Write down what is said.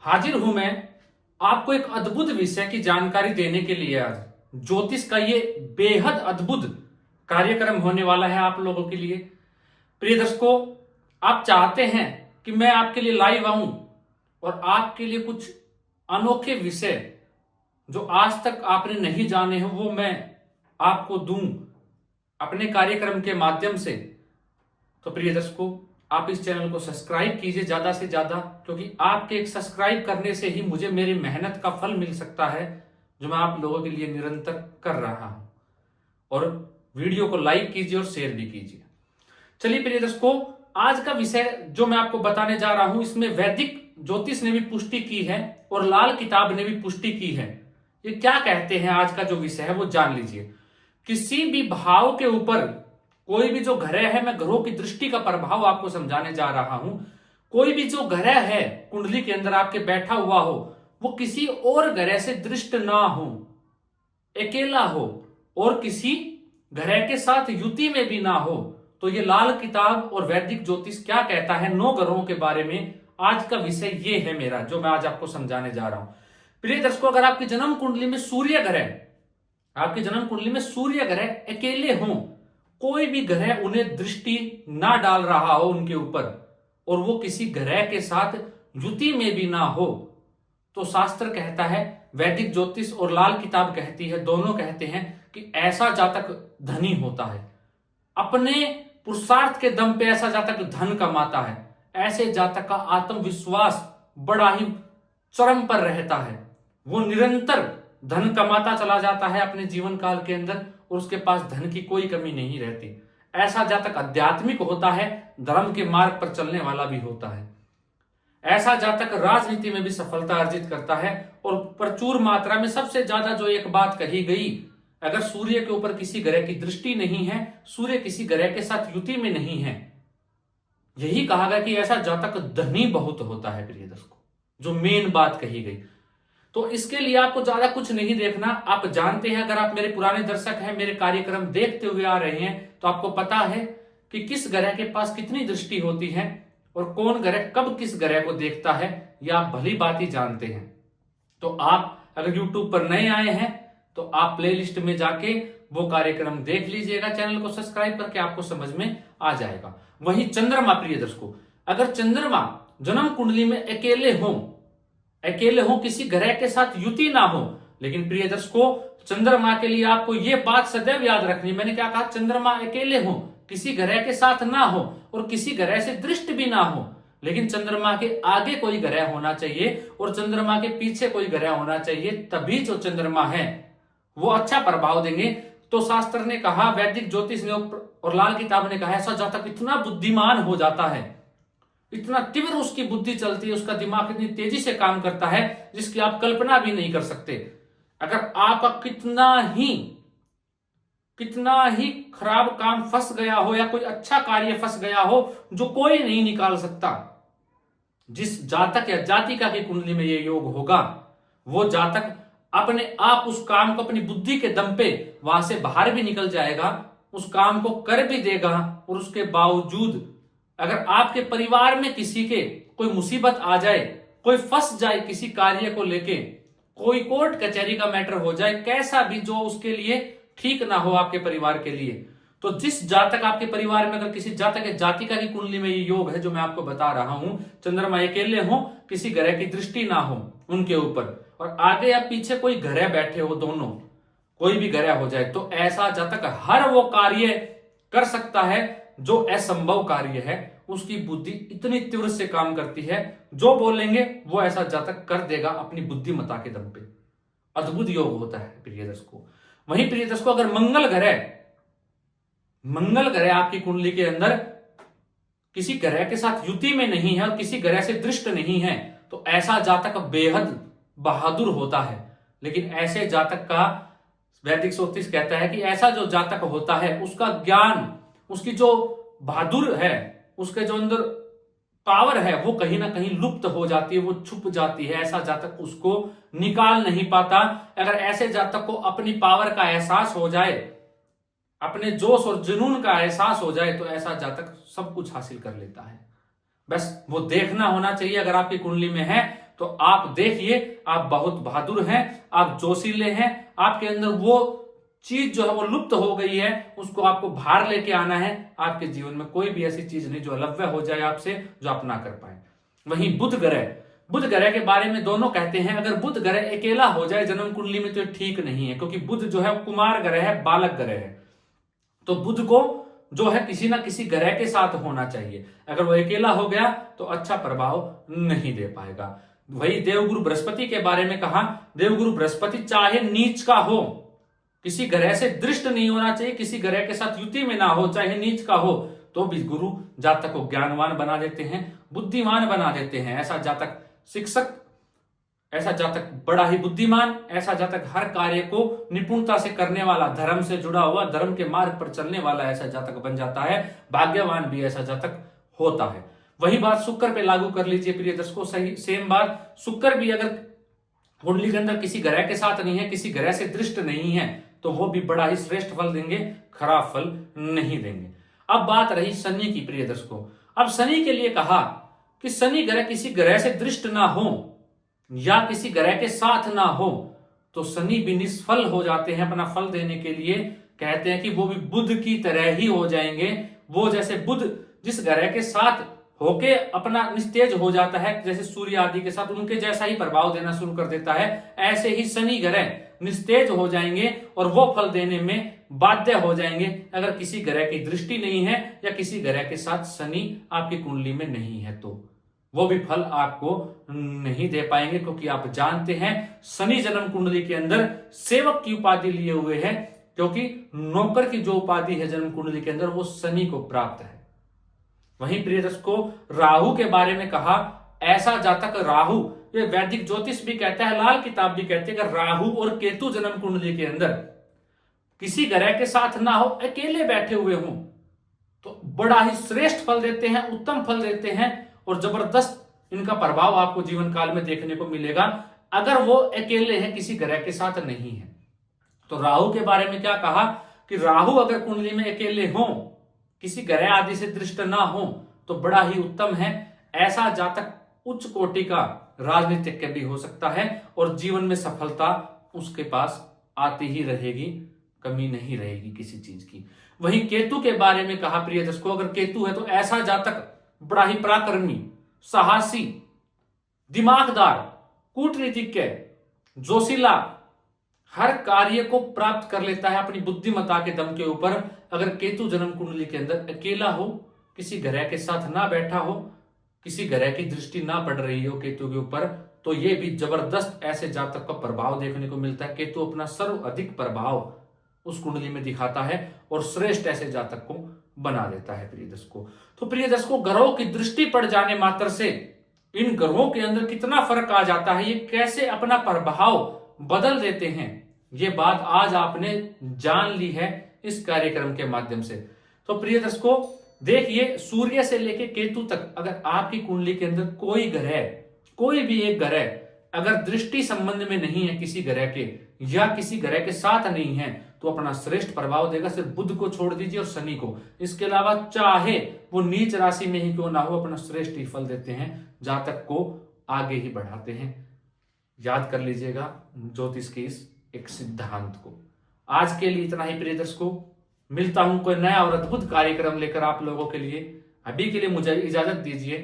हाजिर हूं मैं आपको एक अद्भुत विषय की जानकारी देने के लिए। आज ज्योतिष का ये बेहद अद्भुत कार्यक्रम होने वाला है आप लोगों के लिए। प्रिय दर्शकों, आप चाहते हैं कि मैं आपके लिए लाइव आऊं और आपके लिए कुछ अनोखे विषय जो आज तक आपने नहीं जाने हैं वो मैं आपको दूं अपने कार्यक्रम के माध्यम से। तो प्रिय दर्शकों, आप इस चैनल को सब्सक्राइब कीजिए ज्यादा से ज्यादा, क्योंकि आपके एक सब्सक्राइब करने से ही मुझे मेरी मेहनत का फल मिल सकता है जो मैं आप लोगों के लिए निरंतर कर रहा हूं। और वीडियो को लाइक कीजिए और शेयर भी कीजिए। चलिए प्रिय दर्शकों, आज का विषय जो मैं आपको बताने जा रहा हूं इसमें वैदिक ज्योतिष ने भी पुष्टि की है और लाल किताब ने भी पुष्टि की है। ये क्या कहते हैं, आज का जो विषय है वो जान लीजिए। किसी भी भाव के ऊपर कोई भी जो ग्रह है, मैं ग्रहों की दृष्टि का प्रभाव आपको समझाने जा रहा हूं। कोई भी जो ग्रह है कुंडली के अंदर आपके बैठा हुआ हो, वो किसी और ग्रह से दृष्ट ना हो, अकेला हो और किसी ग्रह के साथ युति में भी ना हो। तो ये लाल किताब और वैदिक ज्योतिष क्या कहता है 9 ग्रहों के बारे में, आज का विषय ये है मेरा जो मैं आज आपको समझाने जा रहा हूं। प्रिय दर्शकों, अगर आपकी जन्म कुंडली में सूर्य ग्रह, आपकी जन्म कुंडली में सूर्य ग्रह अकेले हों, कोई भी ग्रह उन्हें दृष्टि ना डाल रहा हो उनके ऊपर, और वो किसी ग्रह के साथ युति में भी ना हो, तो शास्त्र कहता है, वैदिक ज्योतिष और लाल किताब कहती है, दोनों कहते हैं कि ऐसा जातक धनी होता है, अपने पुरुषार्थ के दम पे ऐसा जातक धन कमाता है, ऐसे जातक का आत्मविश्वास बड़ा ही चरम पर रहता है, वो निरंतर धन कमाता चला जाता है अपने जीवन काल के अंदर और उसके पास धन की कोई कमी नहीं रहती। ऐसा जातक आध्यात्मिक होता है, धर्म के मार्ग पर चलने वाला भी होता है। ऐसा जातक राजनीति में भी सफलता अर्जित करता है और प्रचुर मात्रा में सबसे ज्यादा जो एक बात कही गई, अगर सूर्य के ऊपर किसी ग्रह की दृष्टि नहीं है, सूर्य किसी ग्रह के साथ युति में नहीं है, यही कहा गया कि ऐसा जातक धनी बहुत होता है। प्रिय दर्शकों, जो मेन बात कही गई, तो इसके लिए आपको ज्यादा कुछ नहीं देखना। आप जानते हैं, अगर आप मेरे पुराने दर्शक हैं, मेरे कार्यक्रम देखते हुए आ रहे हैं, तो आपको पता है कि किस ग्रह के पास कितनी दृष्टि होती है और कौन ग्रह कब किस ग्रह को देखता है, यह आप भली बात ही जानते हैं। तो आप अगर YouTube पर नए आए हैं तो आप प्लेलिस्ट में जाके वो कार्यक्रम देख लीजिएगा, चैनल को सब्सक्राइब करके आपको समझ में आ जाएगा। वही चंद्रमा, प्रिय दर्शकों, अगर चंद्रमा जन्म कुंडली में अकेले हो, किसी ग्रह के साथ युति ना हो, लेकिन प्रिय दर्शकों, चंद्रमा के लिए आपको यह बात सदैव याद रखनी, मैंने क्या कहा, चंद्रमा अकेले हो, किसी ग्रह के साथ ना हो और किसी ग्रह से दृष्ट भी ना हो, लेकिन चंद्रमा के आगे कोई ग्रह होना चाहिए और चंद्रमा के पीछे कोई ग्रह होना चाहिए, तभी जो चंद्रमा है वो अच्छा प्रभाव देंगे। तो शास्त्र ने कहा, वैदिक ज्योतिष ने और लाल किताब ने कहा, ऐसा जातक इतना बुद्धिमान हो जाता है, इतना तीव्र उसकी बुद्धि चलती है, उसका दिमाग इतनी तेजी से काम करता है जिसकी आप कल्पना भी नहीं कर सकते। अगर आपका कितना ही खराब काम फंस गया हो या कोई अच्छा कार्य फंस गया हो जो कोई नहीं निकाल सकता, जिस जातक या जातिका की कुंडली में ये योग होगा, वो जातक अपने आप उस काम को अपनी बुद्धि के दम पे वहां से बाहर भी निकल जाएगा, उस काम को कर भी देगा। और उसके बावजूद अगर आपके परिवार में किसी के कोई मुसीबत आ जाए, कोई फंस जाए किसी कार्य को लेके, कोई कोर्ट कचहरी का मैटर हो जाए, कैसा भी जो उसके लिए ठीक ना हो आपके परिवार के लिए, तो जिस जातक आपके परिवार में अगर किसी जातक या जातिका की कुंडली में ये योग है जो मैं आपको बता रहा हूं, चंद्रमा अकेले हो, किसी ग्रह की दृष्टि ना हो उनके ऊपर, और आगे या पीछे कोई ग्रह बैठे हो, दोनों कोई भी ग्रह हो जाए, तो ऐसा जातक हर वो कार्य कर सकता है जो असंभव कार्य है। उसकी बुद्धि इतनी तीव्र से काम करती है, जो बोलेंगे वो ऐसा जातक कर देगा अपनी बुद्धिमत्ता के दम पे। अद्भुत योग होता है प्रिय दर्शकों। वहीं प्रिय दर्शकों, अगर मंगल ग्रह आपकी कुंडली के अंदर किसी ग्रह के साथ युति में नहीं है और किसी ग्रह से दृष्ट नहीं है, तो ऐसा जातक बेहद बहादुर होता है। लेकिन ऐसे जातक का वैदिक ज्योतिष कहता है कि ऐसा जो जातक होता है, उसका ज्ञान, उसकी जो बहादुर है, उसके जो अंदर पावर है, वो कहीं ना कहीं लुप्त हो जाती है, वो छुप जाती है, ऐसा जातक उसको निकाल नहीं पाता। अगर ऐसे जातक को अपनी पावर का एहसास हो जाए, अपने जोश और जुनून का एहसास हो जाए, तो ऐसा जातक सब कुछ हासिल कर लेता है। बस वो देखना होना चाहिए, अगर आपकी कुंडली में है तो आप देखिए आप बहुत बहादुर हैं, आप जोशीले हैं, आपके अंदर वो चीज जो है वो लुप्त हो गई है, उसको आपको बाहर लेके आना है। आपके जीवन में कोई भी ऐसी चीज नहीं जो अलव्य हो जाए आपसे, जो आप ना कर पाए। वहीं बुध ग्रह, बुध ग्रह के बारे में दोनों कहते हैं अगर बुध ग्रह अकेला हो जाए जन्म कुंडली में तो ठीक नहीं है, क्योंकि बुध जो है कुमार ग्रह है, बालक ग्रह है। तो बुध को जो है किसी ना किसी ग्रह के साथ होना चाहिए। अगर वो अकेला हो गया तो अच्छा प्रभाव नहीं दे पाएगा। वही देवगुरु बृहस्पति के बारे में कहा, देवगुरु बृहस्पति चाहे नीच का हो, किसी ग्रह से दृष्ट नहीं होना चाहिए, किसी ग्रह के साथ युति में ना हो, चाहे नीच का हो, तो भी गुरु जातक को ज्ञानवान बना देते हैं, बुद्धिमान बना देते हैं। ऐसा जातक शिक्षक, ऐसा जातक बड़ा ही बुद्धिमान, ऐसा जातक हर कार्य को निपुणता से करने वाला, धर्म से जुड़ा हुआ, धर्म के मार्ग पर चलने वाला ऐसा जातक बन जाता है। भाग्यवान भी ऐसा जातक होता है। वही बात शुक्र पे लागू कर लीजिए प्रिय दर्शकों, सही सेम बात। शुक्र भी अगर कुंडली के अंदर किसी ग्रह के साथ नहीं है, किसी ग्रह से दृष्ट नहीं है, तो वो भी बड़ा ही श्रेष्ठ फल देंगे, खराब फल नहीं देंगे। अब बात रही शनि की प्रिय दर्शकों। अब शनि के लिए कहा कि शनि ग्रह किसी ग्रह से दृष्ट ना हो या किसी ग्रह के साथ ना हो तो शनि भी निष्फल हो जाते हैं अपना फल देने के लिए। कहते हैं कि वो भी बुध की तरह ही हो जाएंगे। वो जैसे बुध जिस ग्रह के साथ होके अपना निस्तेज हो जाता है, जैसे सूर्य आदि के साथ उनके जैसा ही प्रभाव देना शुरू कर देता है, ऐसे ही शनि ग्रह निस्तेज हो जाएंगे और वो फल देने में बाध्य हो जाएंगे अगर किसी ग्रह की दृष्टि नहीं है या किसी ग्रह के साथ शनि आपकी कुंडली में नहीं है, तो वो भी फल आपको नहीं दे पाएंगे। क्योंकि आप जानते हैं शनि जन्म कुंडली के अंदर सेवक की उपाधि लिए हुए है, क्योंकि नौकर की जो उपाधि है जन्म कुंडली के अंदर वो शनि को प्राप्त है। वहीं प्रिय दर्शकों राहु के बारे में कहा, ऐसा जातक राहु, ये वैदिक ज्योतिष भी कहता है, लाल किताब भी कहती है, अगर राहु और केतु जन्म कुंडली के अंदर किसी ग्रह के साथ ना हो, अकेले बैठे हुए हों, तो बड़ा ही श्रेष्ठ फल देते हैं, उत्तम फल देते हैं और जबरदस्त इनका प्रभाव आपको जीवन काल में देखने को मिलेगा। अगर वो अकेले हैं, किसी ग्रह के साथ नहीं है। तो राहु के बारे में क्या कहा कि राहु अगर कुंडली में अकेले हों, किसी ग्रह आदि से दृष्ट ना हो, तो बड़ा ही उत्तम है। ऐसा जातक उच्च कोटि का राजनीतिज्ञ भी हो सकता है और जीवन में सफलता उसके पास आती ही रहेगी, कमी नहीं रहेगी किसी चीज की। वहीं केतु के बारे में कहा प्रिय दर्शकों, अगर केतु है तो ऐसा जातक बड़ा ही पराक्रमी, साहसी, दिमागदार, कूटनीतिज्ञ, जोशीला, हर कार्य को प्राप्त कर लेता है अपनी बुद्धिमत्ता के दम के ऊपर। अगर केतु जन्म कुंडली के अंदर अकेला हो, किसी ग्रह के साथ ना बैठा हो, किसी ग्रह की दृष्टि ना पड़ रही हो केतु के ऊपर, तो ये भी जबरदस्त ऐसे जातक का प्रभाव देखने को मिलता है। केतु अपना सर्वाधिक प्रभाव उस कुंडली में दिखाता है और श्रेष्ठ ऐसे जातक को बना देता है प्रिय दर्शकों। तो प्रिय दर्शकों ग्रहों की दृष्टि पड़ जाने मात्र से इन ग्रहों के अंदर कितना फर्क आ जाता है, ये कैसे अपना प्रभाव बदल देते हैं, ये बात आज आपने जान ली है इस कार्यक्रम के माध्यम से। तो प्रिय दर्शकों देखिए, सूर्य से लेकर केतु तक अगर आपकी कुंडली के अंदर कोई ग्रह, कोई भी एक ग्रह अगर दृष्टि संबंध में नहीं है किसी ग्रह के या किसी ग्रह के साथ नहीं है, तो अपना श्रेष्ठ प्रभाव देगा। सिर्फ बुध को छोड़ दीजिए और शनि को, इसके अलावा चाहे वो नीच राशि में ही क्यों ना हो, अपना श्रेष्ठ ही फल देते हैं, जातक को आगे ही बढ़ाते हैं। याद कर लीजिएगा ज्योतिष के इस एक सिद्धांत को। आज के लिए इतना ही प्रिय दर्शकों, मिलता हूं कोई नया और अद्भुत कार्यक्रम लेकर आप लोगों के लिए। अभी के लिए मुझे इजाजत दीजिए।